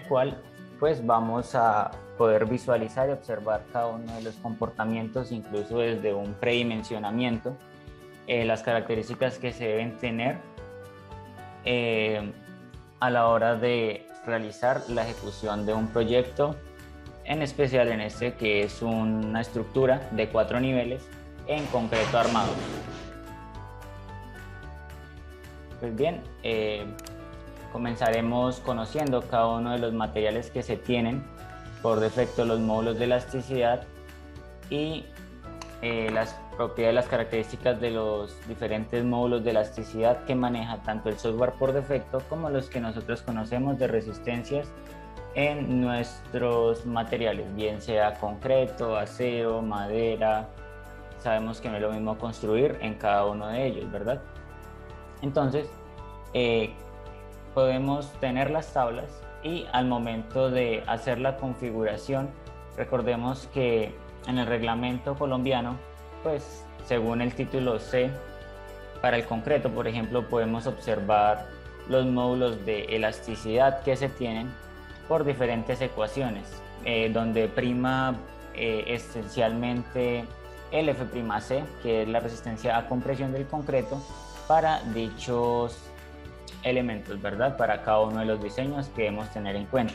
cual pues vamos a poder visualizar y observar cada uno de los comportamientos, incluso desde un predimensionamiento, las características que se deben tener a la hora de realizar la ejecución de un proyecto, en especial en este que es una estructura de 4 niveles en concreto armado. Pues bien, comenzaremos conociendo cada uno de los materiales que se tienen por defecto, los módulos de elasticidad y las propiedades, las características de los diferentes módulos de elasticidad que maneja tanto el software por defecto como los que nosotros conocemos de resistencias en nuestros materiales, bien sea concreto, acero, madera. Sabemos que no es lo mismo construir en cada uno de ellos, ¿verdad? Entonces, podemos tener las tablas y al momento de hacer la configuración, recordemos que en el reglamento colombiano, pues según el título C, para el concreto, por ejemplo, podemos observar los módulos de elasticidad que se tienen por diferentes ecuaciones, donde prima esencialmente el F'C, que es la resistencia a compresión del concreto, para dichos elementos, ¿verdad? Para cada uno de los diseños que debemos tener en cuenta.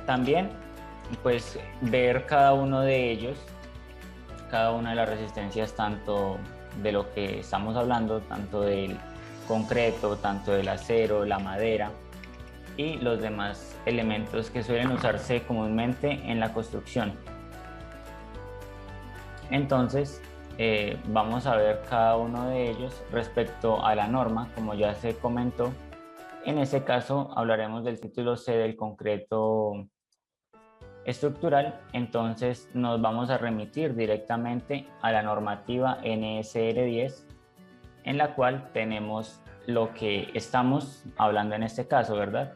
También, pues, ver cada uno de ellos, cada una de las resistencias, tanto de lo que estamos hablando, tanto del concreto, tanto del acero, la madera y los demás elementos que suelen usarse comúnmente en la construcción. Entonces, vamos a ver cada uno de ellos respecto a la norma, como ya se comentó. En ese caso hablaremos del título C del concreto estructural, entonces nos vamos a remitir directamente a la normativa NSR 10, en la cual tenemos lo que estamos hablando en este caso, ¿verdad?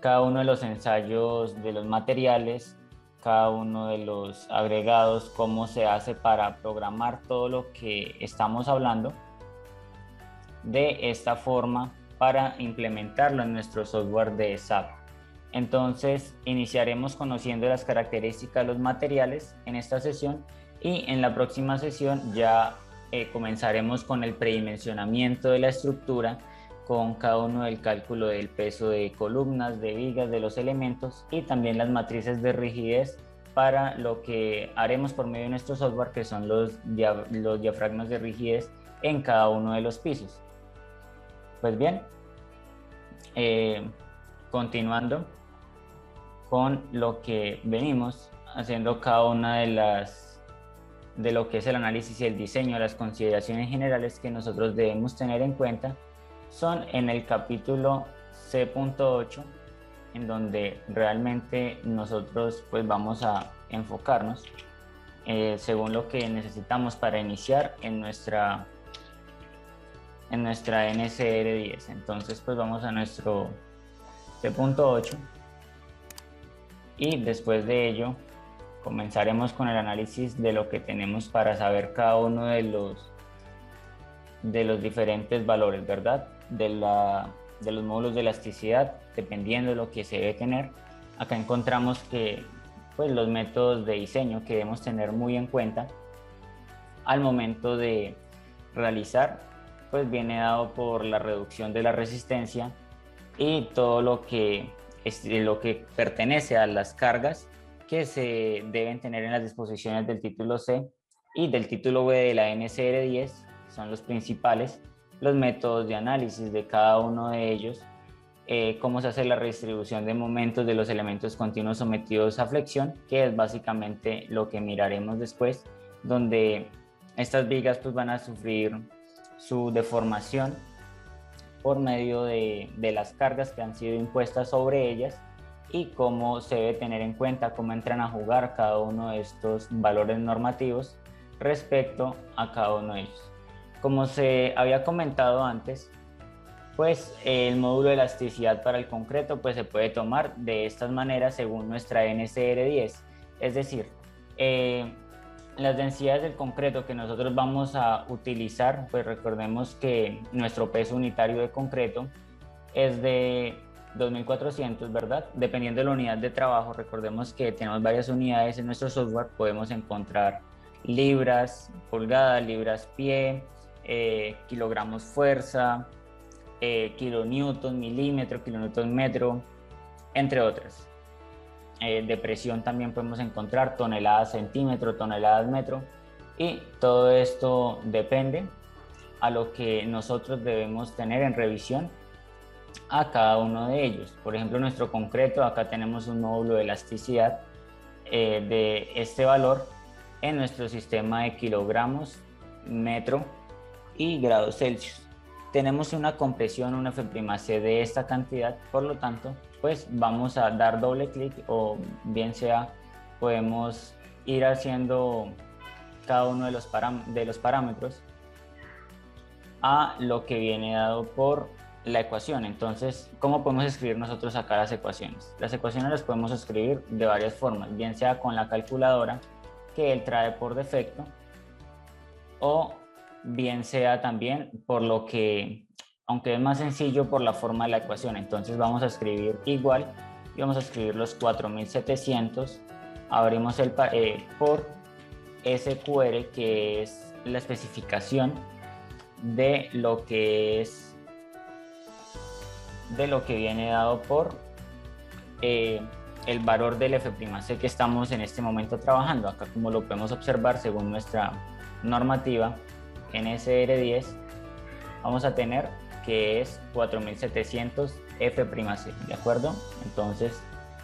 Cada uno de los ensayos de los materiales, cada uno de los agregados, cómo se hace para programar todo lo que estamos hablando de esta forma para implementarlo en nuestro software de SAP. Entonces, iniciaremos conociendo las características de los materiales en esta sesión y en la próxima sesión ya comenzaremos con el predimensionamiento de la estructura, con cada uno del cálculo del peso de columnas, de vigas, de los elementos y también las matrices de rigidez para lo que haremos por medio de nuestro software, que son los diafragmas de rigidez en cada uno de los pisos. Pues bien, continuando con lo que venimos haciendo cada una de lo que es el análisis y el diseño, las consideraciones generales que nosotros debemos tener en cuenta son en el capítulo C.8, en donde realmente nosotros pues vamos a enfocarnos según lo que necesitamos para iniciar en nuestra NSR 10. Entonces pues vamos a nuestro C.8 y después de ello comenzaremos con el análisis de lo que tenemos para saber cada uno de los diferentes valores, ¿verdad? De los módulos de elasticidad, dependiendo de lo que se debe tener. Acá encontramos que pues, los métodos de diseño que debemos tener muy en cuenta al momento de realizar, pues viene dado por la reducción de la resistencia y todo lo que pertenece a las cargas que se deben tener en las disposiciones del título C y del título B de la NSR 10, son los principales, los métodos de análisis de cada uno de ellos, cómo se hace la redistribución de momentos de los elementos continuos sometidos a flexión, que es básicamente lo que miraremos después, donde estas vigas pues, van a sufrir su deformación por medio de las cargas que han sido impuestas sobre ellas y cómo se debe tener en cuenta, cómo entran a jugar cada uno de estos valores normativos respecto a cada uno de ellos. Como se había comentado antes, pues el módulo de elasticidad para el concreto pues se puede tomar de estas maneras según nuestra NSR 10, es decir, las densidades del concreto que nosotros vamos a utilizar, pues recordemos que nuestro peso unitario de concreto es de 2400, ¿verdad? Dependiendo de la unidad de trabajo, recordemos que tenemos varias unidades en nuestro software, podemos encontrar libras, pulgadas, libras pie, kilogramos fuerza, kilonewton, milímetro, kilonewton metro, entre otras. De presión también podemos encontrar toneladas centímetro, toneladas metro, y todo esto depende a lo que nosotros debemos tener en revisión a cada uno de ellos. Por ejemplo, nuestro concreto, acá tenemos un módulo de elasticidad de este valor en nuestro sistema de kilogramos, metro y grados Celsius. Tenemos una compresión, una F'C de esta cantidad, por lo tanto, pues vamos a dar doble clic, o bien sea podemos ir haciendo cada uno de los parámetros a lo que viene dado por la ecuación. Entonces, ¿cómo podemos escribir nosotros acá las ecuaciones? Las ecuaciones las podemos escribir de varias formas, bien sea con la calculadora que él trae por defecto, o bien sea también por lo que, aunque es más sencillo, por la forma de la ecuación. Entonces vamos a escribir igual y vamos a escribir los 4700, abrimos el por SQR, que es la especificación de lo que es, de lo que viene dado por el valor del F'C que estamos en este momento trabajando. Acá, como lo podemos observar, según nuestra normativa NSR10, vamos a tener que es 4700 F'C, ¿de acuerdo? Entonces,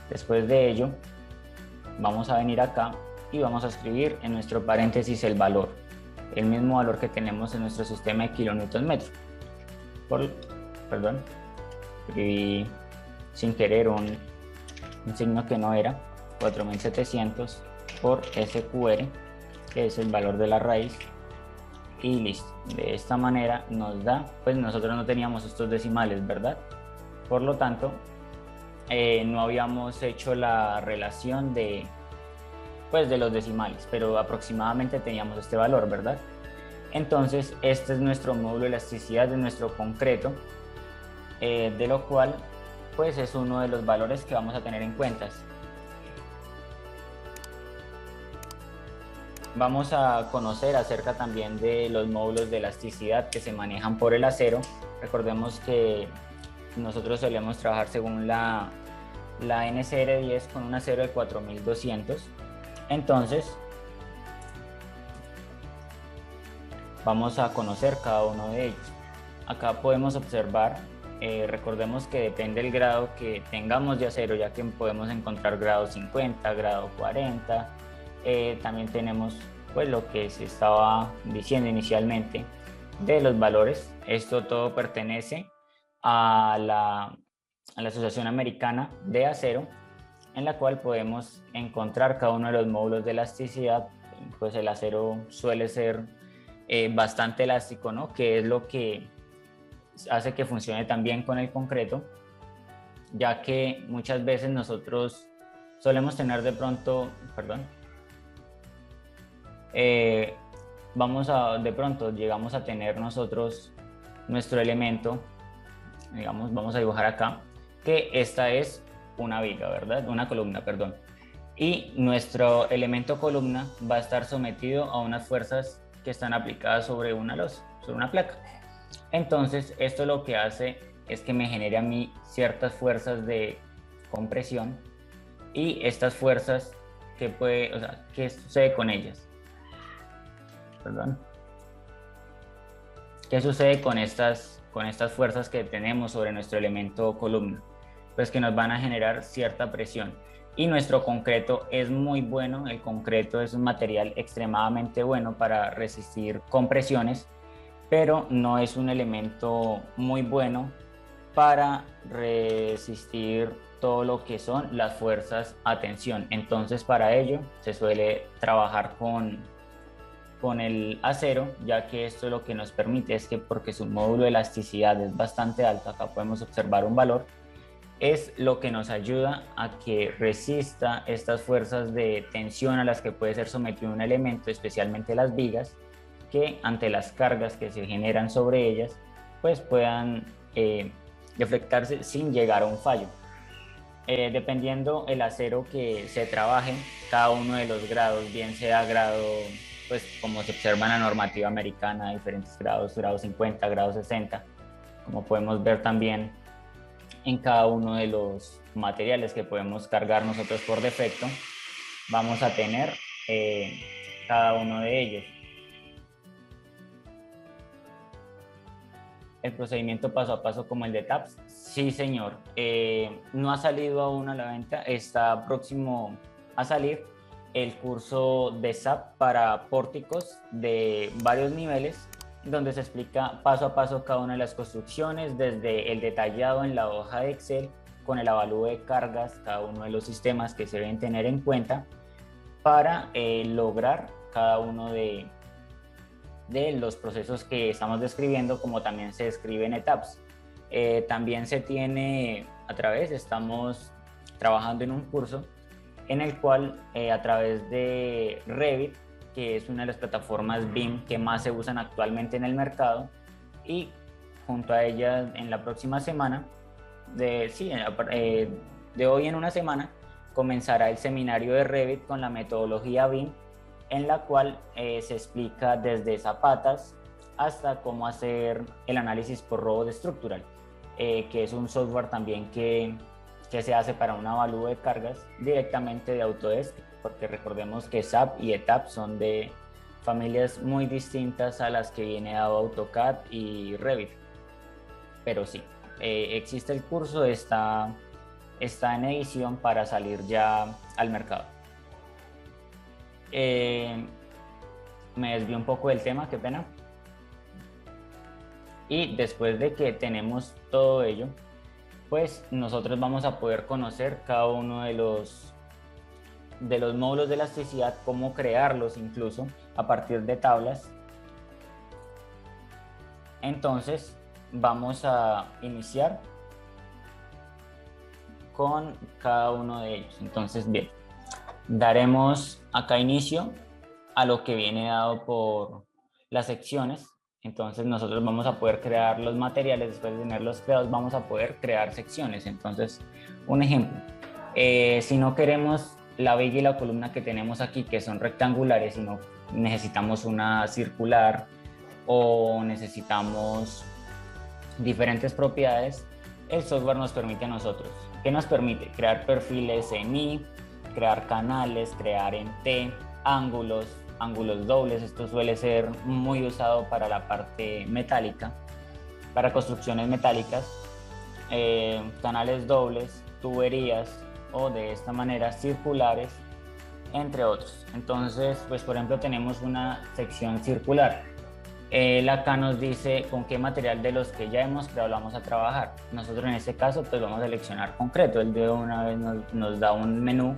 después de ello, vamos a venir acá y vamos a escribir en nuestro paréntesis el valor, el mismo valor que tenemos en nuestro sistema de kilonewton metro. Perdón, escribí sin querer un signo que no era, 4700 por SQR, que es el valor de la raíz, y listo. De esta manera nos da, pues nosotros no teníamos estos decimales, ¿verdad? Por lo tanto, no habíamos hecho la relación de los decimales, pero aproximadamente teníamos este valor, ¿verdad? Entonces, este es nuestro módulo de elasticidad de nuestro concreto, de lo cual pues es uno de los valores que vamos a tener en cuenta. Vamos a conocer acerca también de los módulos de elasticidad que se manejan por el acero. Recordemos que nosotros solemos trabajar según la NSR10 con un acero de 4200. Entonces, vamos a conocer cada uno de ellos. Acá podemos observar, recordemos que depende del grado que tengamos de acero, ya que podemos encontrar grado 50, grado 40. También tenemos pues lo que se estaba diciendo inicialmente de los valores. Esto todo pertenece a la Asociación Americana de Acero, en la cual podemos encontrar cada uno de los módulos de elasticidad. Pues el acero suele ser bastante elástico, ¿no? Que es lo que hace que funcione tan bien con el concreto, ya que muchas veces nosotros solemos tener de pronto, de pronto llegamos a tener nosotros nuestro elemento, digamos, vamos a dibujar acá, que esta es una viga, ¿verdad? Una columna, perdón. Y nuestro elemento columna va a estar sometido a unas fuerzas que están aplicadas sobre una losa, sobre una placa. Entonces, esto lo que hace es que me genere a mí ciertas fuerzas de compresión, y estas fuerzas, ¿qué sucede con ellas? ¿Qué sucede con estas fuerzas que tenemos sobre nuestro elemento columna? Pues que nos van a generar cierta presión. Y nuestro concreto es muy bueno. El concreto es un material extremadamente bueno para resistir compresiones, pero no es un elemento muy bueno para resistir todo lo que son las fuerzas a tensión. Entonces, para ello se suele trabajar con el acero, ya que esto lo que nos permite es que, porque su módulo de elasticidad es bastante alto, acá podemos observar un valor, es lo que nos ayuda a que resista estas fuerzas de tensión a las que puede ser sometido un elemento, especialmente las vigas, que ante las cargas que se generan sobre ellas, pues puedan deflectarse sin llegar a un fallo. Dependiendo el acero que se trabaje, cada uno de los grados, bien sea grado, pues como se observa en la normativa americana, diferentes grados, grado 50, grado 60, como podemos ver también en cada uno de los materiales que podemos cargar nosotros por defecto, vamos a tener cada uno de ellos. El procedimiento paso a paso como el de TAPS. Sí, señor. No ha salido aún a la venta, está próximo a salir el curso de SAP para pórticos de varios niveles, donde se explica paso a paso cada una de las construcciones, desde el detallado en la hoja de Excel, con el avalúo de cargas, cada uno de los sistemas que se deben tener en cuenta para lograr cada uno de los procesos que estamos describiendo, como también se describe en etapas. También se tiene estamos trabajando en un curso en el cual a través de Revit, que es una de las plataformas BIM que más se usan actualmente en el mercado, y junto a ella en la próxima semana, de hoy en una semana, comenzará el seminario de Revit con la metodología BIM, en la cual se explica desde zapatas hasta cómo hacer el análisis por robot estructural, que es un software también que se hace para un avalúo de cargas directamente de Autodesk, porque recordemos que SAP y ETAP son de familias muy distintas a las que viene dado AutoCAD y Revit. Pero sí, existe el curso, está en edición para salir ya al mercado. Me desvío un poco del tema, qué pena. Y después de que tenemos todo ello, pues nosotros vamos a poder conocer cada uno de los módulos de elasticidad, cómo crearlos incluso a partir de tablas. Entonces vamos a iniciar con cada uno de ellos. Entonces, bien, daremos acá inicio a lo que viene dado por las secciones. Entonces nosotros vamos a poder crear los materiales, después de tenerlos creados vamos a poder crear secciones. Entonces, un ejemplo, si no queremos la viga y la columna que tenemos aquí, que son rectangulares, sino necesitamos una circular o necesitamos diferentes propiedades, el software nos permite a nosotros. ¿Qué nos permite? Crear perfiles en I, crear canales, crear en T, ángulos dobles. Esto suele ser muy usado para la parte metálica, para construcciones metálicas, canales dobles, tuberías o de esta manera circulares, entre otros. Entonces, pues por ejemplo tenemos una sección circular. Acá nos dice con qué material de los que ya hemos creado lo vamos a trabajar. Nosotros en este caso pues vamos a seleccionar concreto. Él de una vez nos da un menú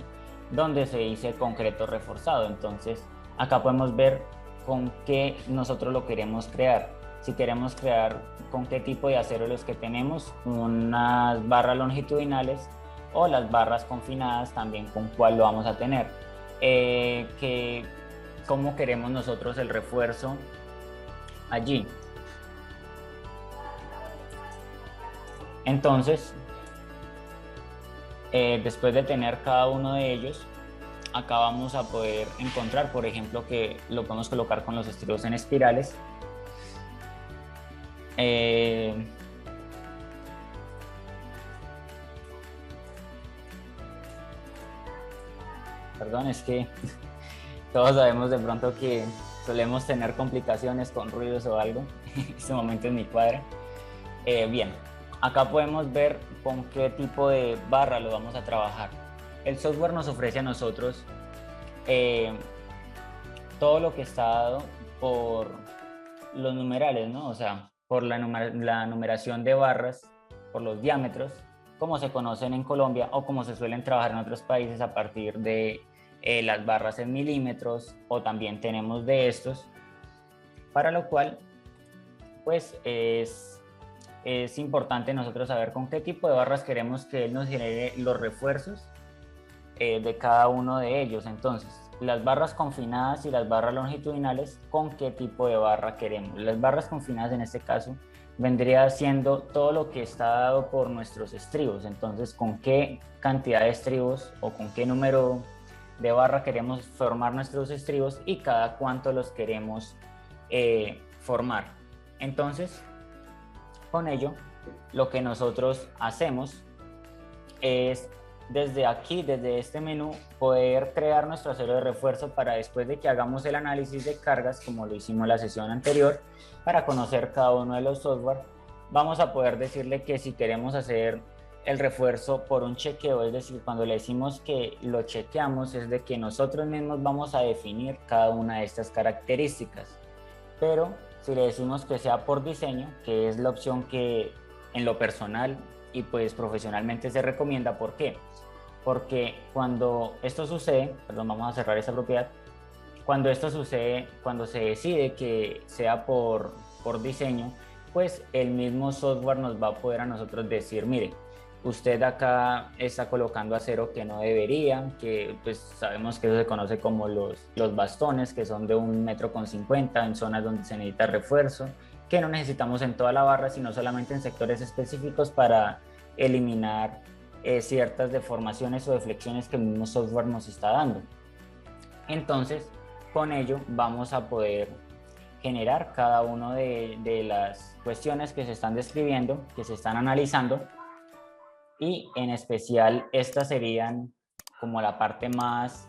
donde se dice concreto reforzado. Entonces acá podemos ver con qué nosotros lo queremos crear. Si queremos crear con qué tipo de acero los que tenemos, unas barras longitudinales o las barras confinadas, también con cuál lo vamos a tener. Cómo queremos nosotros el refuerzo allí. Entonces, después de tener cada uno de ellos, acá vamos a poder encontrar, por ejemplo, que lo podemos colocar con los estrios en espirales. Perdón, es que todos sabemos de pronto que solemos tener complicaciones con ruidos o algo. En este momento en mi cuadra. Bien, acá podemos ver con qué tipo de barra lo vamos a trabajar. El software nos ofrece a nosotros todo lo que está dado por los numerales, ¿no? O sea, por la numeración de barras, por los diámetros, como se conocen en Colombia o como se suelen trabajar en otros países a partir de las barras en milímetros, o también tenemos de estos, para lo cual pues es importante nosotros saber con qué tipo de barras queremos que él nos genere los refuerzos de cada uno de ellos. Entonces, las barras confinadas y las barras longitudinales, con qué tipo de barra queremos. Las barras confinadas en este caso vendría siendo todo lo que está dado por nuestros estribos. Entonces, con qué cantidad de estribos o con qué número de barra queremos formar nuestros estribos y cada cuánto los queremos formar. Entonces, con ello, lo que nosotros hacemos es desde aquí, desde este menú, poder crear nuestro acero de refuerzo para después de que hagamos el análisis de cargas, como lo hicimos en la sesión anterior, para conocer cada uno de los software, vamos a poder decirle que si queremos hacer el refuerzo por un chequeo, es decir, cuando le decimos que lo chequeamos, es de que nosotros mismos vamos a definir cada una de estas características. Pero si le decimos que sea por diseño, que es la opción que en lo personal y pues profesionalmente se recomienda, ¿por qué? Porque cuando esto sucede, perdón, vamos a cerrar esta propiedad, cuando esto sucede, cuando se decide que sea por diseño, pues el mismo software nos va a poder a nosotros decir, mire, usted acá está colocando acero que no debería, que pues sabemos que eso se conoce como los bastones, que son de 1,50 m en zonas donde se necesita refuerzo, que no necesitamos en toda la barra, sino solamente en sectores específicos para eliminar ciertas deformaciones o deflexiones que el mismo software nos está dando. Entonces, con ello vamos a poder generar cada una de las cuestiones que se están describiendo, que se están analizando, y en especial estas serían como la parte más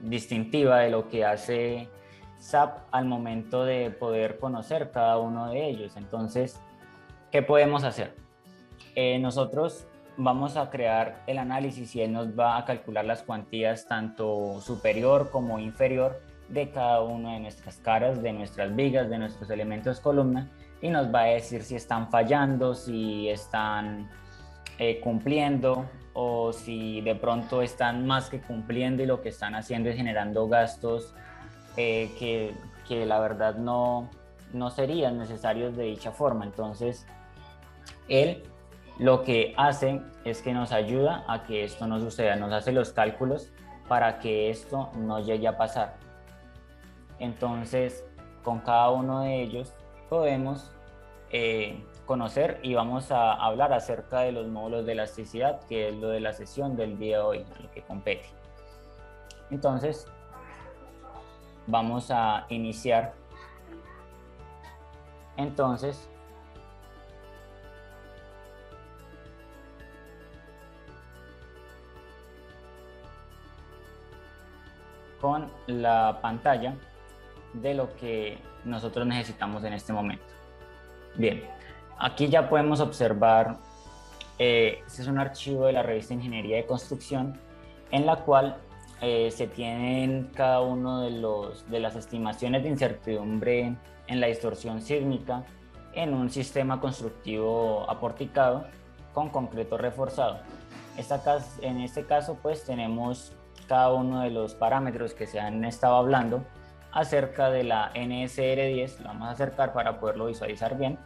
distintiva de lo que hace SAP al momento de poder conocer cada uno de ellos. Entonces, ¿qué podemos hacer? Nosotros vamos a crear el análisis y él nos va a calcular las cuantías tanto superior como inferior de cada una de nuestras caras, de nuestras vigas, de nuestros elementos columna, y nos va a decir si están fallando, si están cumpliendo o si de pronto están más que cumpliendo y lo que están haciendo es generando gastos que la verdad no serían necesarios de dicha forma. Entonces, él lo que hace es que nos ayuda a que esto no suceda, nos hace los cálculos para que esto no llegue a pasar. Entonces, con cada uno de ellos podemos conocer y vamos a hablar acerca de los módulos de elasticidad, que es lo de la sesión del día de hoy, lo que compete. Entonces, vamos a iniciar. Entonces, con la pantalla de lo que nosotros necesitamos en este momento. Bien, aquí ya podemos observar, este es un archivo de la revista Ingeniería de Construcción, en la cual se tienen cada uno de las estimaciones de incertidumbre en la distorsión sísmica en un sistema constructivo aporticado con concreto reforzado. En este caso, pues tenemos cada uno de los parámetros que se han estado hablando acerca de la NSR10, lo vamos a acercar para poderlo visualizar bien,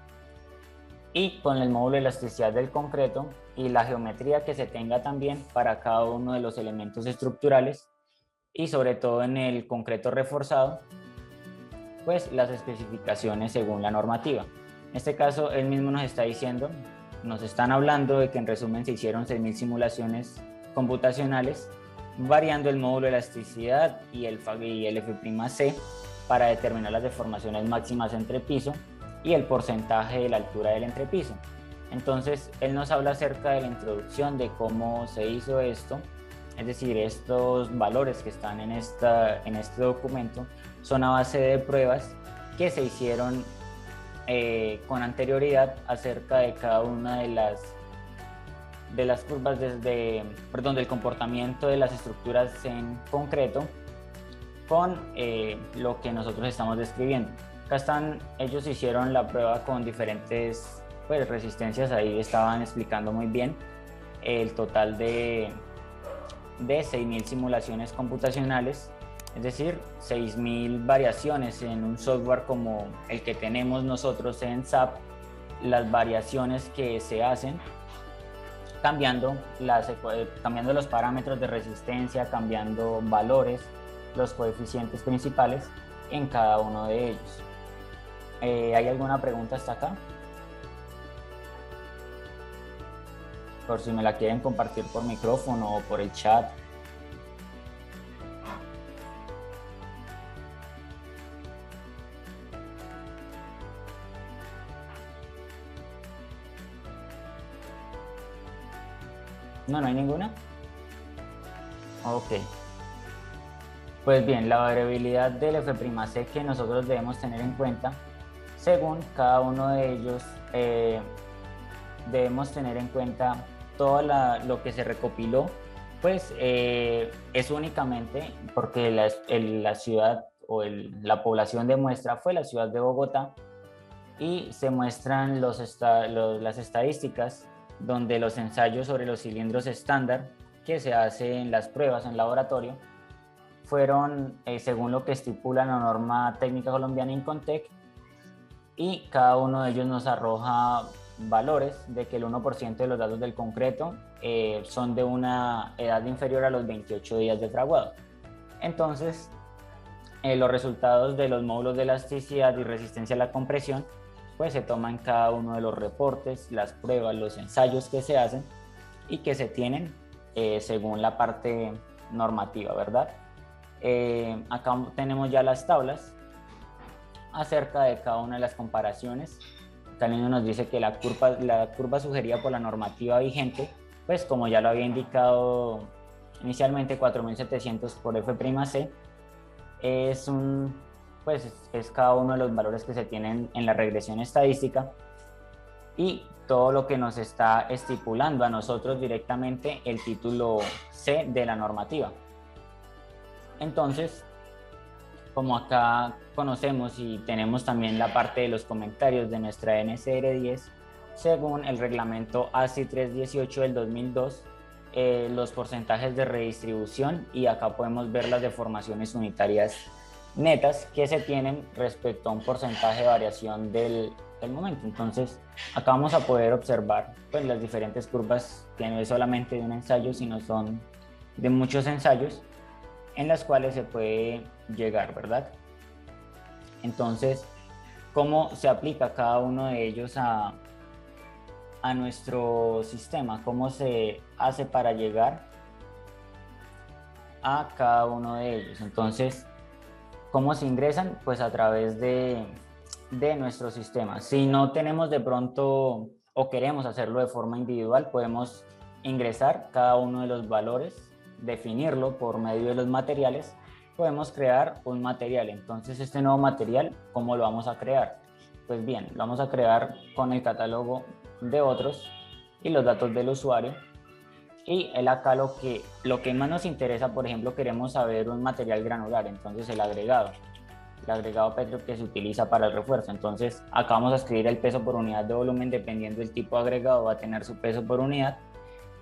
y con el módulo de elasticidad del concreto y la geometría que se tenga también para cada uno de los elementos estructurales, y sobre todo en el concreto reforzado, pues las especificaciones según la normativa. En este caso, él mismo nos está diciendo, nos están hablando de que en resumen se hicieron 6.000 simulaciones computacionales variando el módulo de elasticidad y el F'C para determinar las deformaciones máximas entre piso y el porcentaje de la altura del entrepiso. Entonces, él nos habla acerca de la introducción de cómo se hizo esto, es decir, estos valores que están en este documento son a base de pruebas que se hicieron con anterioridad acerca de cada una de las curvas del comportamiento de las estructuras en concreto con lo que nosotros estamos describiendo. Acá ellos hicieron la prueba con diferentes resistencias, ahí estaban explicando muy bien el total de 6.000 simulaciones computacionales, es decir, 6.000 variaciones en un software como el que tenemos nosotros en SAP, las variaciones que se hacen cambiando los parámetros de resistencia, cambiando valores, los coeficientes principales en cada uno de ellos. ¿Hay alguna pregunta hasta acá? Por si me la quieren compartir por micrófono o por el chat. No, no hay ninguna. Ok. Pues bien, la variabilidad del F'C que nosotros debemos tener en cuenta, según cada uno de ellos, debemos tener en cuenta todo lo que se recopiló, pues es únicamente porque la ciudad o la población de muestra fue la ciudad de Bogotá, y se muestran las estadísticas donde los ensayos sobre los cilindros estándar que se hacen en las pruebas en laboratorio fueron según lo que estipula la norma técnica colombiana Incontec, y cada uno de ellos nos arroja valores de que el 1% de los datos del concreto son de una edad inferior a los 28 días de fraguado. Entonces, los resultados de los módulos de elasticidad y resistencia a la compresión pues se toman cada uno de los reportes, las pruebas, los ensayos que se hacen y que se tienen según la parte normativa, ¿verdad? Acá tenemos ya las tablas acerca de cada una de las comparaciones. Calino nos dice que la curva sugerida por la normativa vigente, pues como ya lo había indicado inicialmente, 4700 por F'C, es cada uno de los valores que se tienen en la regresión estadística, y todo lo que nos está estipulando a nosotros directamente el título C de la normativa. Entonces, como acá conocemos y tenemos también la parte de los comentarios de nuestra NCR 10, según el reglamento ASI 318 del 2002, los porcentajes de redistribución, y acá podemos ver las deformaciones unitarias netas que se tienen respecto a un porcentaje de variación del momento. Entonces, acá vamos a poder observar pues, las diferentes curvas, que no es solamente de un ensayo, sino son de muchos ensayos en las cuales se puede llegar, ¿verdad? Entonces, ¿cómo se aplica cada uno de ellos a nuestro sistema? ¿Cómo se hace para llegar a cada uno de ellos? Entonces, ¿cómo se ingresan? Pues a través de nuestro sistema. Si no tenemos de pronto o queremos hacerlo de forma individual, podemos ingresar cada uno de los valores, definirlo por medio de los materiales. Podemos crear un material. Entonces, este nuevo material, ¿cómo lo vamos a crear? Pues bien, lo vamos a crear con el catálogo de otros y los datos del usuario. Y el acá lo que más nos interesa, por ejemplo, queremos saber un material granular, entonces el agregado Petro que se utiliza para el refuerzo. Entonces acá vamos a escribir el peso por unidad de volumen, dependiendo del tipo de agregado va a tener su peso por unidad,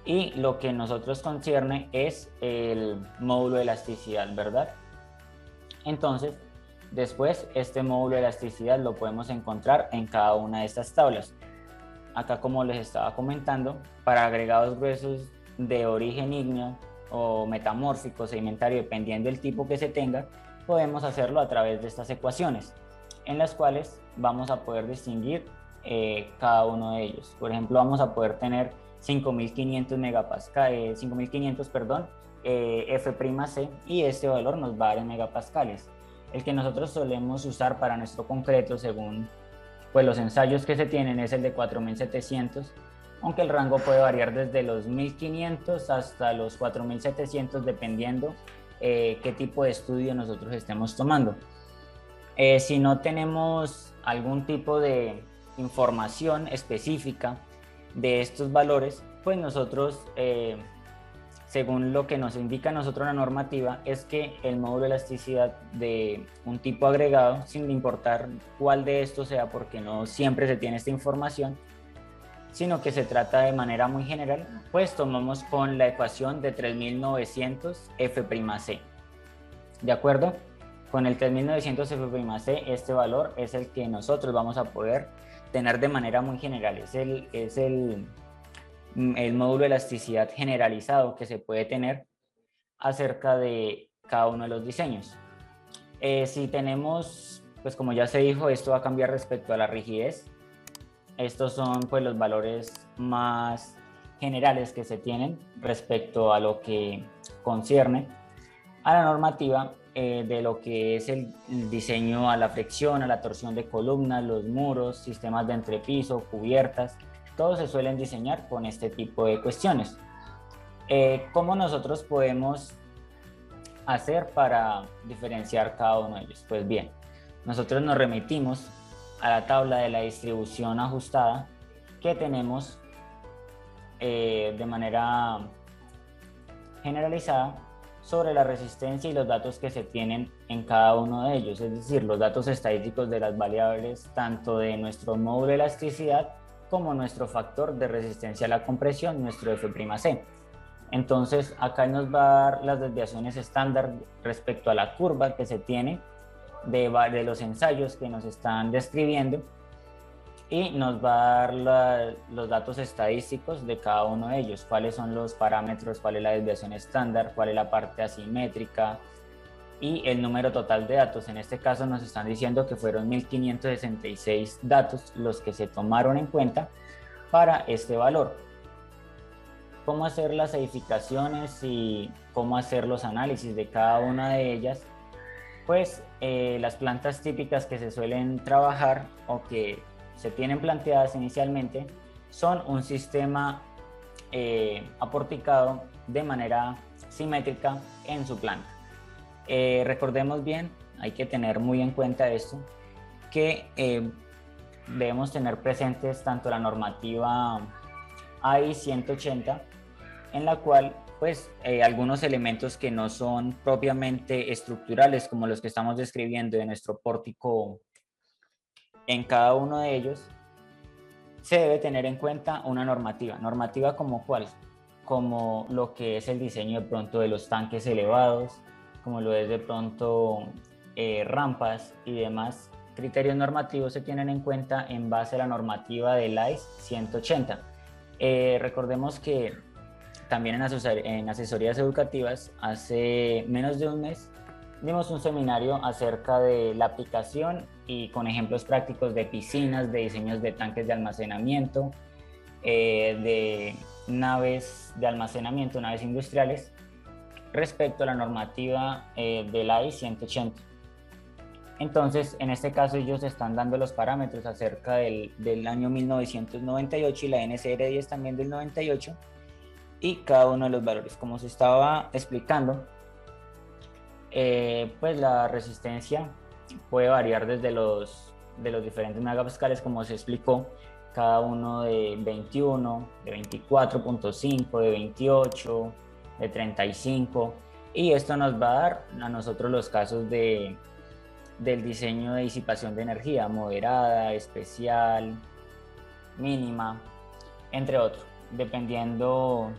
y lo que nosotros concierne es el módulo de elasticidad, ¿verdad? Entonces, después este módulo de elasticidad lo podemos encontrar en cada una de estas tablas. Acá, como les estaba comentando, para agregados gruesos de origen ígneo o metamórfico, sedimentario, dependiendo del tipo que se tenga, podemos hacerlo a través de estas ecuaciones, en las cuales vamos a poder distinguir cada uno de ellos. Por ejemplo, vamos a poder tener 5500 megapascales, 5500, perdón, F'C, y este valor nos va a dar en megapascales. El que nosotros solemos usar para nuestro concreto, según pues los ensayos que se tienen, es el de 4700, aunque el rango puede variar desde los 1500 hasta los 4700, dependiendo qué tipo de estudio nosotros estemos tomando. Si no tenemos algún tipo de información específica de estos valores, pues nosotros, según lo que nos indica a nosotros la normativa, es que el módulo de elasticidad de un tipo agregado, sin importar cuál de estos sea, porque no siempre se tiene esta información, sino que se trata de manera muy general, pues tomamos con la ecuación de 3900 F'C. ¿De acuerdo? Con el 3900 F'C, este valor es el que nosotros vamos a poder tener de manera muy general. Es el módulo de elasticidad generalizado que se puede tener acerca de cada uno de los diseños. Si tenemos pues como ya se dijo, esto va a cambiar respecto a la rigidez. Estos son pues los valores más generales que se tienen respecto a lo que concierne a la normativa de lo que es el diseño a la flexión, a la torsión de columnas, los muros, sistemas de entrepiso, cubiertas, todos se suelen diseñar con este tipo de cuestiones. ¿Cómo nosotros podemos hacer para diferenciar cada uno de ellos? Pues bien, nosotros nos remitimos a la tabla de la distribución ajustada que tenemos de manera generalizada sobre la resistencia y los datos que se tienen en cada uno de ellos, es decir, los datos estadísticos de las variables tanto de nuestro módulo de elasticidad como nuestro factor de resistencia a la compresión, nuestro F'C. Entonces, acá nos va a dar las desviaciones estándar respecto a la curva que se tiene de los ensayos que nos están describiendo, y nos va a dar los datos estadísticos de cada uno de ellos, cuáles son los parámetros, cuál es la desviación estándar, cuál es la parte asimétrica y el número total de datos. En este caso nos están diciendo que fueron 1566 datos los que se tomaron en cuenta para este valor. ¿Cómo hacer las edificaciones y cómo hacer los análisis de cada una de ellas? Pues las plantas típicas que se suelen trabajar o que se tienen planteadas inicialmente son un sistema aporticado de manera simétrica en su planta. Recordemos bien, hay que tener muy en cuenta esto, que debemos tener presentes tanto la normativa AI 180, en la cual pues algunos elementos que no son propiamente estructurales, como los que estamos describiendo de nuestro pórtico, en cada uno de ellos se debe tener en cuenta una normativa. ¿Normativa como cuál? Como lo que es el diseño de pronto de los tanques elevados, como lo es de pronto rampas y demás criterios normativos se tienen en cuenta en base a la normativa del AIS 180. Recordemos que también en asesorías educativas, hace menos de un mes, dimos un seminario acerca de la aplicación y con ejemplos prácticos de piscinas, de diseños de tanques de almacenamiento, de naves de almacenamiento, naves industriales, respecto a la normativa de la AI 180. Entonces, en este caso, ellos están dando los parámetros acerca del año 1998 y la NCR 10 también del 98, y cada uno de los valores. Como se estaba explicando, pues la resistencia puede variar desde los diferentes megapascales, como se explicó, cada uno de 21, de 24.5, de 28, de 35, y esto nos va a dar a nosotros los casos del diseño de disipación de energía, moderada, especial, mínima, entre otros, dependiendo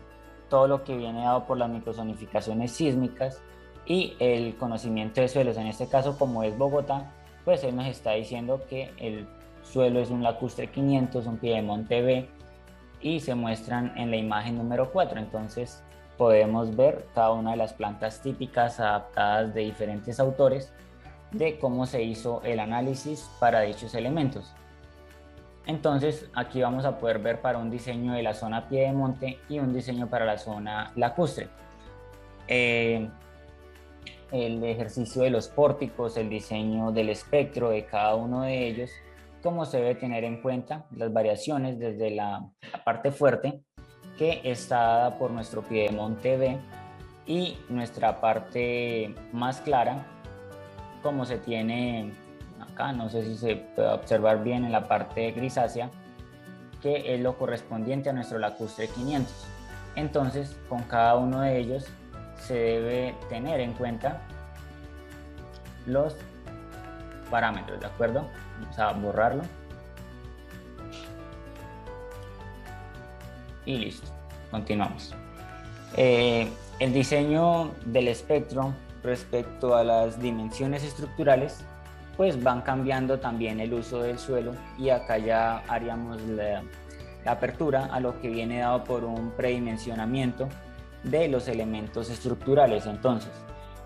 todo lo que viene dado por las microzonificaciones sísmicas y el conocimiento de suelos. En este caso, como es Bogotá, pues él nos está diciendo que el suelo es un lacustre 500, un piedemonte B, y se muestran en la imagen número 4. Entonces podemos ver cada una de las plantas típicas adaptadas de diferentes autores de cómo se hizo el análisis para dichos elementos. Entonces aquí vamos a poder ver para un diseño de la zona piedemonte y un diseño para la zona lacustre. El ejercicio de los pórticos, el diseño del espectro de cada uno de ellos, cómo se debe tener en cuenta las variaciones desde la parte fuerte, que está dada por nuestro piedemonte B, y nuestra parte más clara, como se tiene acá, no sé si se puede observar bien en la parte grisácea, que es lo correspondiente a nuestro lacustre 500. Entonces, con cada uno de ellos se debe tener en cuenta los parámetros, ¿de acuerdo? Vamos a borrarlo. Y listo, continuamos. El diseño del espectro respecto a las dimensiones estructurales, pues van cambiando también el uso del suelo, y acá ya haríamos la apertura a lo que viene dado por un predimensionamiento de los elementos estructurales. Entonces,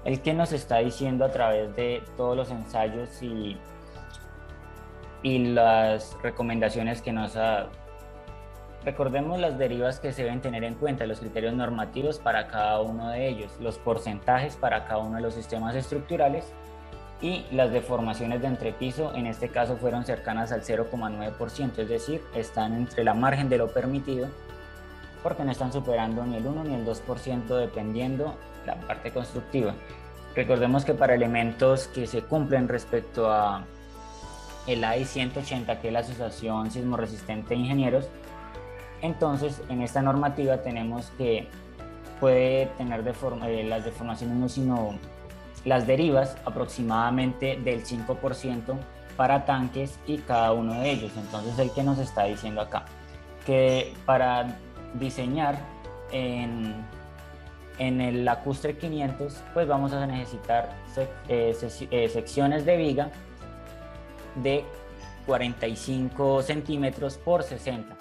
el que nos está diciendo a través de todos los ensayos y y las recomendaciones que nos ha dado. Recordemos las derivas que se deben tener en cuenta, los criterios normativos para cada uno de ellos, los porcentajes para cada uno de los sistemas estructurales y las deformaciones de entrepiso, en este caso fueron cercanas al 0,9%, es decir, están entre la margen de lo permitido porque no están superando ni el 1 ni el 2% dependiendo la parte constructiva. Recordemos que para elementos que se cumplen respecto a el AI 180, que es la Asociación Sismo Resistente de Ingenieros, entonces en esta normativa tenemos que puede tener las deformaciones no sino las derivas aproximadamente del 5% para tanques y cada uno de ellos. Entonces el que nos está diciendo acá que para diseñar en el lacustre 500 pues vamos a necesitar secciones de viga de 45 centímetros por 60.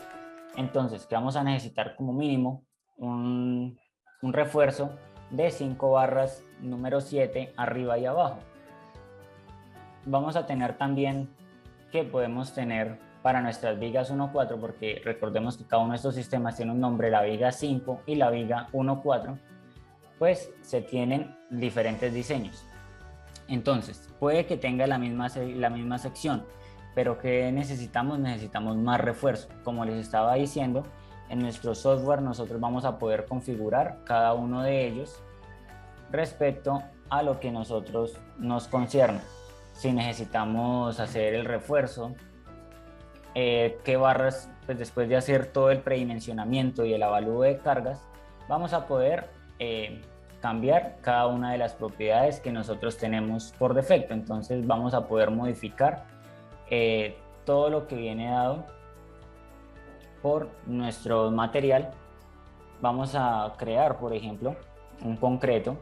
Entonces, que vamos a necesitar como mínimo un refuerzo de 5 barras número 7 arriba y abajo. Vamos a tener también que podemos tener para nuestras vigas 1.4, porque recordemos que cada uno de estos sistemas tiene un nombre, la viga 5 y la viga 1.4, pues se tienen diferentes diseños. Entonces, puede que tenga la misma sección, pero ¿qué necesitamos? Necesitamos más refuerzo. Como les estaba diciendo, en nuestro software nosotros vamos a poder configurar cada uno de ellos respecto a lo que nosotros nos concierne. Si necesitamos hacer el refuerzo, qué barras, pues después de hacer todo el predimensionamiento y el avalúo de cargas, vamos a poder cambiar cada una de las propiedades que nosotros tenemos por defecto. Entonces vamos a poder modificar todo lo que viene dado por nuestro material. Vamos a crear, por ejemplo, un concreto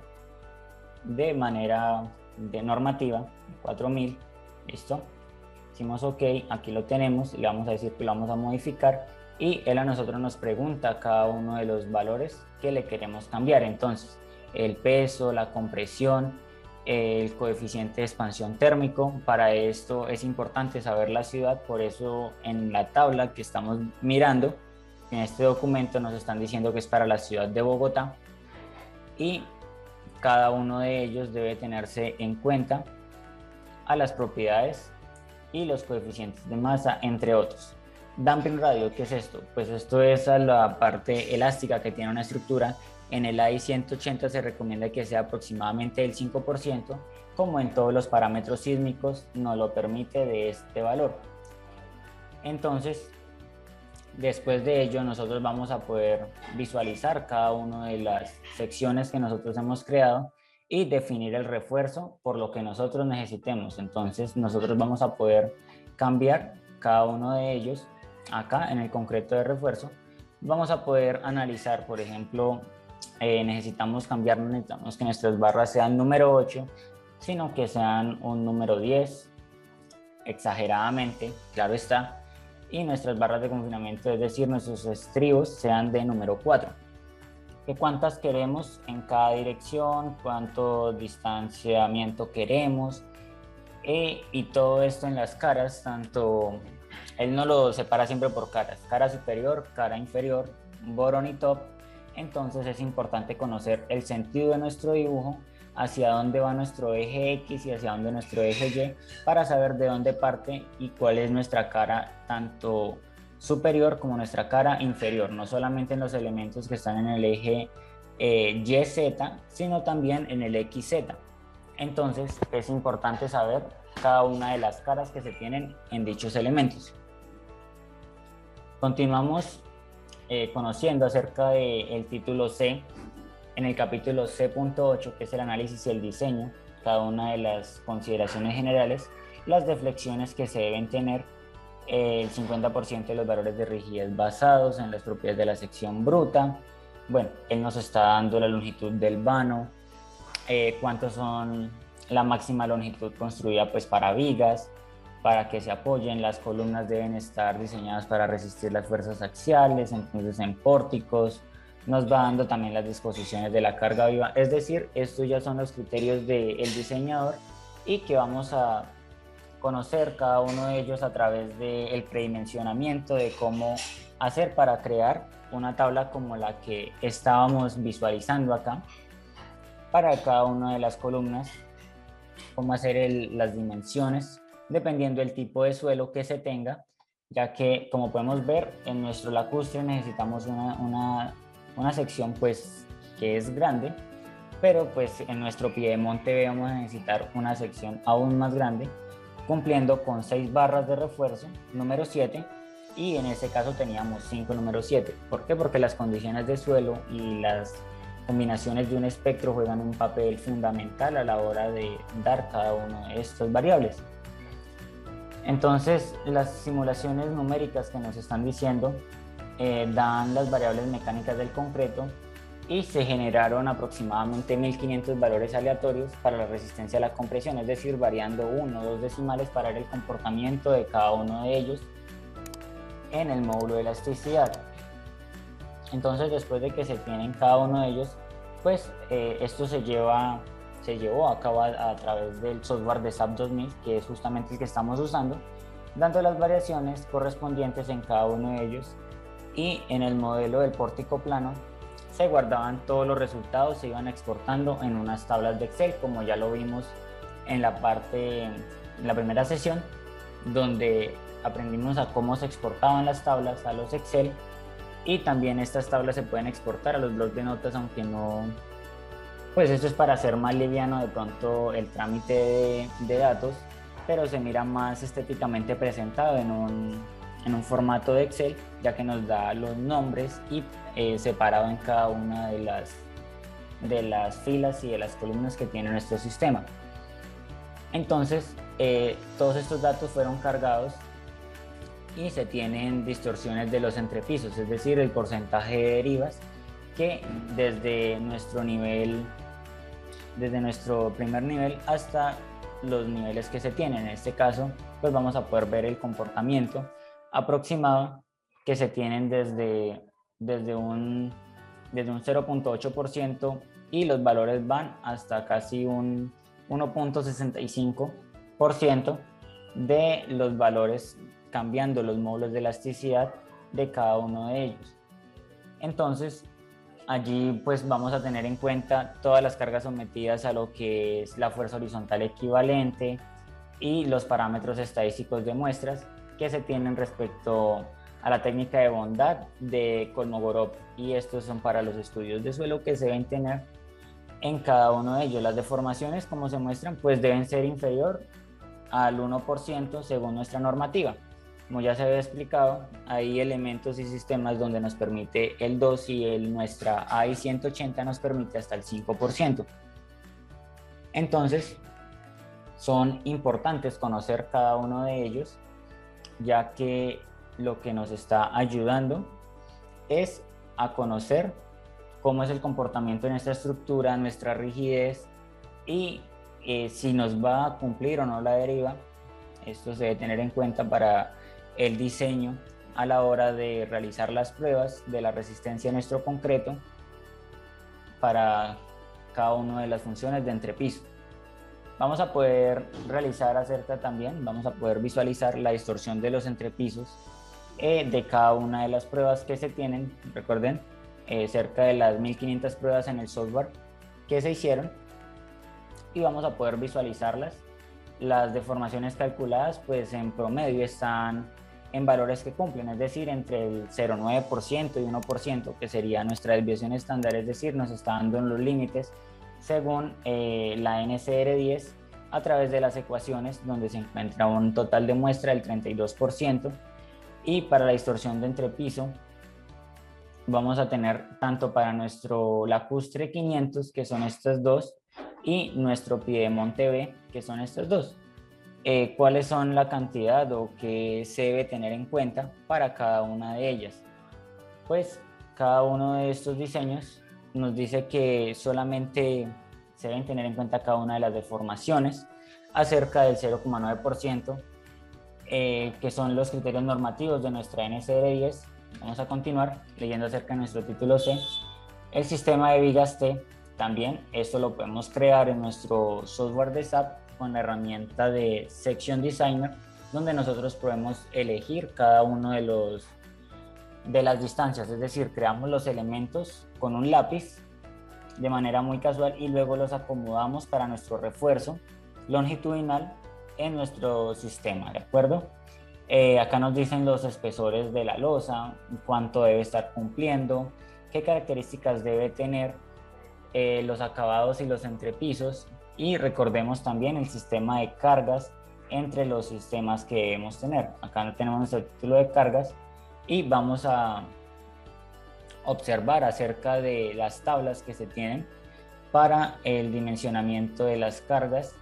de manera normativa, 4000, listo. Decimos OK, aquí lo tenemos, le vamos a decir que lo vamos a modificar y él a nosotros nos pregunta cada uno de los valores que le queremos cambiar. Entonces, el peso, la compresión, el coeficiente de expansión térmico. Para esto es importante saber la ciudad, por eso en la tabla que estamos mirando, en este documento nos están diciendo que es para la ciudad de Bogotá y cada uno de ellos debe tenerse en cuenta a las propiedades y los coeficientes de masa, entre otros. Damping radio, ¿qué es esto? Pues esto es la parte elástica que tiene una estructura. En el AI 180 se recomienda que sea aproximadamente el 5%, como en todos los parámetros sísmicos nos lo permite de este valor. Entonces, después de ello, nosotros vamos a poder visualizar cada una de las secciones que nosotros hemos creado y definir el refuerzo por lo que nosotros necesitemos. Entonces, nosotros vamos a poder cambiar cada uno de ellos acá en el concreto de refuerzo. Vamos a poder analizar, por ejemplo, necesitamos que nuestras barras sean número 8, sino que sean un número 10, exageradamente, claro está, y nuestras barras de confinamiento, es decir, nuestros estribos, sean de número 4. ¿Que cuántas queremos en cada dirección? ¿Cuánto distanciamiento queremos? Y todo esto en las caras, tanto, él no lo separa siempre por caras, cara superior, cara inferior, bottom y top. Entonces es importante conocer el sentido de nuestro dibujo, hacia dónde va nuestro eje X y hacia dónde nuestro eje Y, para saber de dónde parte y cuál es nuestra cara, tanto superior como nuestra cara inferior, no solamente en los elementos que están en el eje YZ, sino también en el XZ. Entonces es importante saber cada una de las caras que se tienen en dichos elementos. Continuamos conociendo acerca del título C, en el capítulo C.8, que es el análisis y el diseño, cada una de las consideraciones generales, las deflexiones que se deben tener, el 50% de los valores de rigidez basados en las propiedades de la sección bruta. Bueno, él nos está dando la longitud del vano, cuántos son la máxima longitud construida pues para vigas, para que se apoyen. Las columnas deben estar diseñadas para resistir las fuerzas axiales, entonces en pórticos. Nos va dando también las disposiciones de la carga viva, es decir, estos ya son los criterios del diseñador y que vamos a conocer cada uno de ellos a través del predimensionamiento de cómo hacer para crear una tabla como la que estábamos visualizando acá para cada una de las columnas, cómo hacer las dimensiones dependiendo del tipo de suelo que se tenga, ya que como podemos ver en nuestro lacustre necesitamos una sección pues que es grande, pero pues en nuestro piedemonte vamos a necesitar una sección aún más grande, cumpliendo con 6 barras de refuerzo, número 7, y en este caso teníamos 5 número 7. ¿Por qué? Porque las condiciones de suelo y las combinaciones de un espectro juegan un papel fundamental a la hora de dar cada uno de estos variables. Entonces, las simulaciones numéricas que nos están diciendo dan las variables mecánicas del concreto y se generaron aproximadamente 1500 valores aleatorios para la resistencia a la compresión, es decir, variando 1 o 2 decimales para ver el comportamiento de cada uno de ellos en el módulo de elasticidad. Entonces, después de que se tienen cada uno de ellos, pues esto se llevó a cabo a través del software de SAP 2000, que es justamente el que estamos usando, dando las variaciones correspondientes en cada uno de ellos, y en el modelo del pórtico plano se guardaban todos los resultados, se iban exportando en unas tablas de Excel, como ya lo vimos en la primera sesión, donde aprendimos a cómo se exportaban las tablas a los Excel, y también estas tablas se pueden exportar a los blocs de notas, aunque no, pues esto es para hacer más liviano de pronto el trámite de datos, pero se mira más estéticamente presentado en un formato de Excel, ya que nos da los nombres y separado en cada una de las filas y de las columnas que tiene nuestro sistema. Entonces, todos estos datos fueron cargados y se tienen distorsiones de los entrepisos, es decir, el porcentaje de derivas que desde nuestro primer nivel hasta los niveles que se tienen. En este caso, pues vamos a poder ver el comportamiento aproximado que se tienen desde un 0.8% y los valores van hasta casi un 1.65% de los valores, cambiando los módulos de elasticidad de cada uno de ellos. Entonces, allí pues vamos a tener en cuenta todas las cargas sometidas a lo que es la fuerza horizontal equivalente y los parámetros estadísticos de muestras que se tienen respecto a la técnica de bondad de Kolmogorov, y estos son para los estudios de suelo que se deben tener en cada uno de ellos. Las deformaciones, como se muestran, pues deben ser inferior al 1% según nuestra normativa. Como ya se había explicado, hay elementos y sistemas donde nos permite el 2 y nuestra AI 180 nos permite hasta el 5%. Entonces, son importantes conocer cada uno de ellos, ya que lo que nos está ayudando es a conocer cómo es el comportamiento de nuestra estructura, nuestra rigidez y si nos va a cumplir o no la deriva. Esto se debe tener en cuenta para el diseño a la hora de realizar las pruebas de la resistencia de nuestro concreto para cada una de las funciones de entrepiso. Vamos a poder vamos a poder visualizar la distorsión de los entrepisos de cada una de las pruebas que se tienen. Recuerden, cerca de las 1500 pruebas en el software que se hicieron, y vamos a poder visualizarlas. Las deformaciones calculadas pues en promedio están en valores que cumplen, es decir, entre el 0,9% y 1%, que sería nuestra desviación estándar, es decir, nos está dando en los límites según la NCR10 a través de las ecuaciones, donde se encuentra un total de muestra del 32%, y para la distorsión de entrepiso vamos a tener tanto para nuestro lacustre 500, que son estas dos, y nuestro piedemonte B, que son estos dos. ¿Cuáles son la cantidad o qué se debe tener en cuenta para cada una de ellas? Pues cada uno de estos diseños nos dice que solamente se deben tener en cuenta cada una de las deformaciones, acerca del 0,9%, que son los criterios normativos de nuestra NCR10. Vamos a continuar leyendo acerca de nuestro título C. El sistema de vigas T, también esto lo podemos crear en nuestro software de SAP con la herramienta de Section Designer, donde nosotros podemos elegir cada uno de las distancias, es decir, creamos los elementos con un lápiz de manera muy casual y luego los acomodamos para nuestro refuerzo longitudinal en nuestro sistema, ¿de acuerdo? Acá nos dicen los espesores de la losa, cuánto debe estar cumpliendo, qué características debe tener, los acabados y los entrepisos, y recordemos también el sistema de cargas entre los sistemas que debemos tener. Acá tenemos nuestro título de cargas y vamos a observar acerca de las tablas que se tienen para el dimensionamiento de las cargas,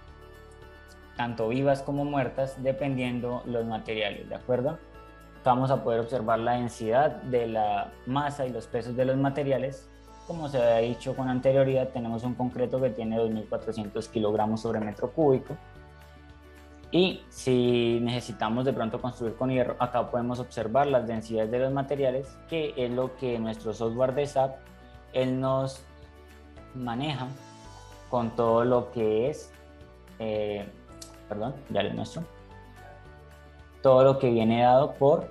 tanto vivas como muertas, dependiendo los materiales, ¿de acuerdo? Vamos a poder observar la densidad de la masa y los pesos de los materiales. Como se había dicho con anterioridad, tenemos un concreto que tiene 2.400 kilogramos sobre metro cúbico. Y si necesitamos de pronto construir con hierro, acá podemos observar las densidades de los materiales, que es lo que nuestro software de SAP él nos maneja con todo lo que es, ya les muestro, todo lo que viene dado por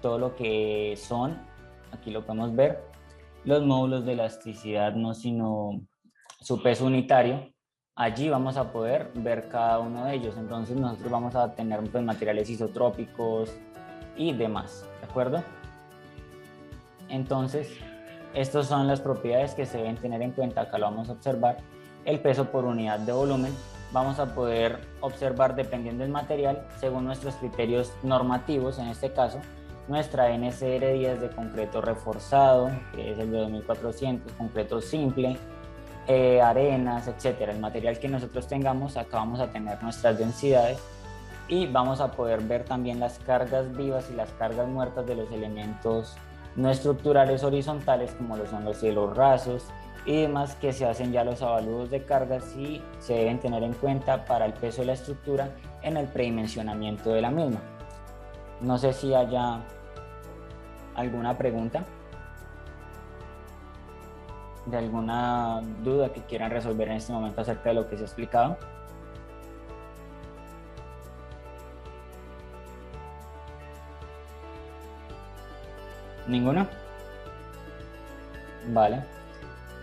todo lo que son, aquí lo podemos ver, los módulos de elasticidad, no sino su peso unitario. Allí vamos a poder ver cada uno de ellos. Entonces nosotros vamos a tener pues, materiales isotrópicos y demás, ¿de acuerdo? Entonces, estas son las propiedades que se deben tener en cuenta. Acá lo vamos a observar. El peso por unidad de volumen. Vamos a poder observar, dependiendo del material, según nuestros criterios normativos, en este caso, nuestra NSR 10 de concreto reforzado, que es el de 2400, concreto simple, arenas, etcétera. El material que nosotros tengamos, acá vamos a tener nuestras densidades y vamos a poder ver también las cargas vivas y las cargas muertas de los elementos no estructurales horizontales, como lo son los cielos rasos y demás, que se hacen ya los avalúos de cargas y se deben tener en cuenta para el peso de la estructura en el predimensionamiento de la misma. No sé si haya alguna pregunta de alguna duda que quieran resolver en este momento acerca de lo que se ha explicado. ¿Ninguna? Vale.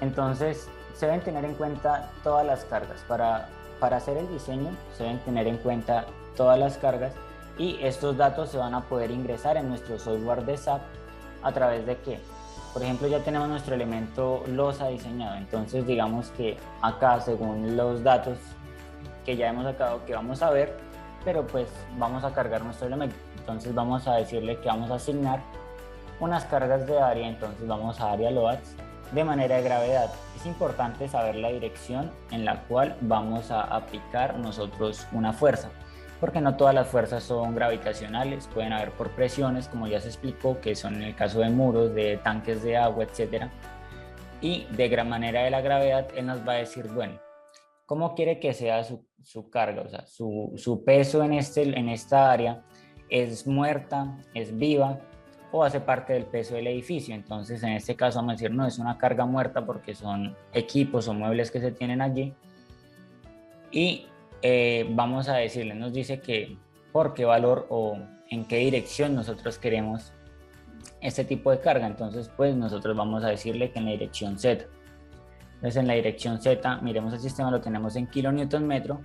Entonces, se deben tener en cuenta todas las cargas. Para hacer el diseño, se deben tener en cuenta todas las cargas y estos datos se van a poder ingresar en nuestro software de SAP a través de qué. Por ejemplo, ya tenemos nuestro elemento losa diseñado. Entonces, digamos que acá, según los datos que ya hemos sacado, que vamos a ver, pero pues vamos a cargar nuestro elemento. Entonces, vamos a decirle que vamos a asignar unas cargas de área, entonces vamos a área loads de manera de gravedad. Es importante saber la dirección en la cual vamos a aplicar nosotros una fuerza, porque no todas las fuerzas son gravitacionales, pueden haber por presiones, como ya se explicó, que son en el caso de muros, de tanques de agua, etcétera. Y de gran manera de la gravedad, él nos va a decir, bueno, ¿cómo quiere que sea su carga? O sea, su peso en esta área, ¿es muerta, es viva o hace parte del peso del edificio? Entonces, en este caso vamos a decir, no, es una carga muerta porque son equipos o muebles que se tienen allí. Y vamos a decirle, nos dice que por qué valor o en qué dirección nosotros queremos este tipo de carga. Entonces, pues nosotros vamos a decirle que en la dirección Z. Entonces, en la dirección Z, miremos el sistema, lo tenemos en kilonewton metro.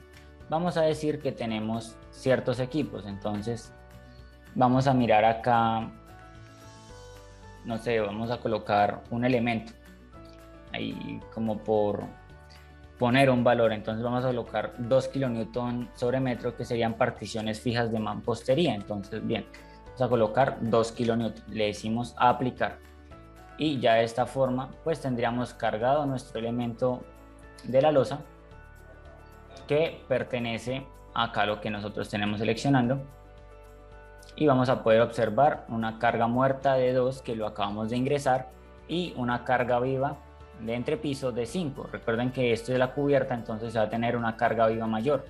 Vamos a decir que tenemos ciertos equipos. Entonces, vamos a mirar acá, no sé, vamos a colocar un elemento ahí como por poner un valor. Entonces vamos a colocar 2 kilonewton sobre metro, que serían particiones fijas de mampostería. Entonces, bien, vamos a colocar 2 kilonewton, le decimos a aplicar y ya de esta forma pues tendríamos cargado nuestro elemento de la losa, que pertenece acá a lo que nosotros tenemos seleccionando, y vamos a poder observar una carga muerta de 2 que lo acabamos de ingresar y una carga viva de entrepiso de 5. Recuerden que esto es la cubierta, entonces se va a tener una carga viva mayor.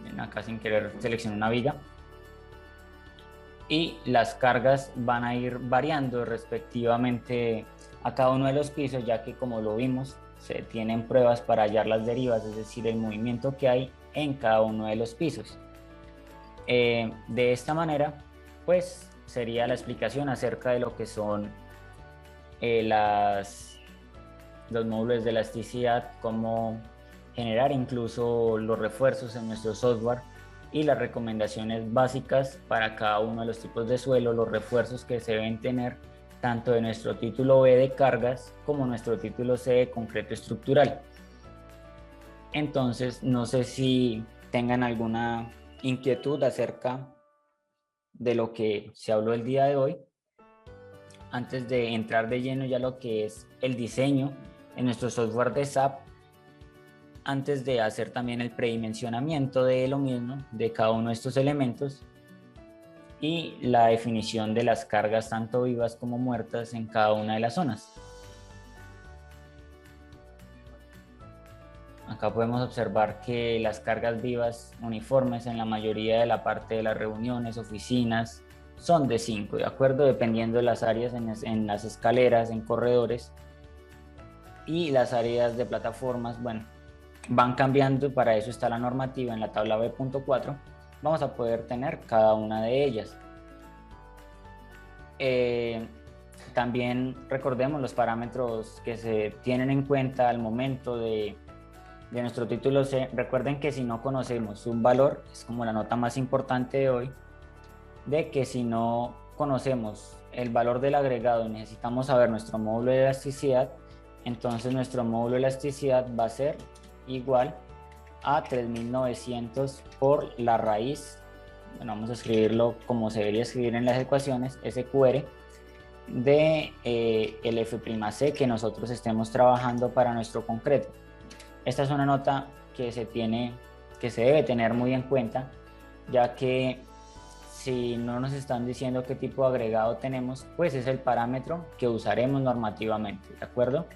Ven acá, sin querer seleccionar una viga. y las cargas van a ir variando respectivamente a cada uno de los pisos, ya que como lo vimos, se tienen pruebas para hallar las derivas, es decir, el movimiento que hay en cada uno de los pisos. De esta manera, pues sería la explicación acerca de lo que son los módulos de elasticidad, cómo generar incluso los refuerzos en nuestro software y las recomendaciones básicas para cada uno de los tipos de suelo, los refuerzos que se deben tener tanto de nuestro título B de cargas como nuestro título C de concreto estructural. Entonces, no sé si tengan alguna inquietud acerca de lo que se habló el día de hoy, antes de entrar de lleno ya lo que es el diseño en nuestro software de SAP, antes de hacer también el predimensionamiento de lo mismo, de cada uno de estos elementos, y la definición de las cargas tanto vivas como muertas en cada una de las zonas. Acá podemos observar que las cargas vivas uniformes en la mayoría de la parte de las reuniones, oficinas, son de 5, ¿de acuerdo? Dependiendo de las áreas en las escaleras, en corredores, y las áreas de plataformas, bueno, van cambiando y para eso está la normativa en la tabla B.4. Vamos a poder tener cada una de ellas. También recordemos los parámetros que se tienen en cuenta al momento de nuestro título C. Recuerden que si no conocemos un valor, es como la nota más importante de hoy, de que si no conocemos el valor del agregado y necesitamos saber nuestro módulo de elasticidad, entonces nuestro módulo de elasticidad va a ser igual a 3900 por la raíz, bueno, vamos a escribirlo como se debería escribir en las ecuaciones, SQR, de el F'C que nosotros estemos trabajando para nuestro concreto. Esta es una nota que se debe tener muy en cuenta, ya que si no nos están diciendo qué tipo de agregado tenemos, pues es el parámetro que usaremos normativamente, ¿de acuerdo?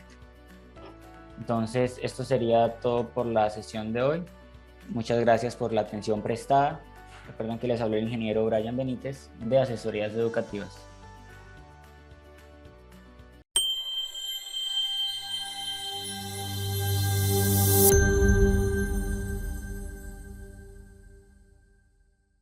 Entonces, esto sería todo por la sesión de hoy. Muchas gracias por la atención prestada. Recuerden que les habló el ingeniero Brian Benítez de Asesorías Educativas.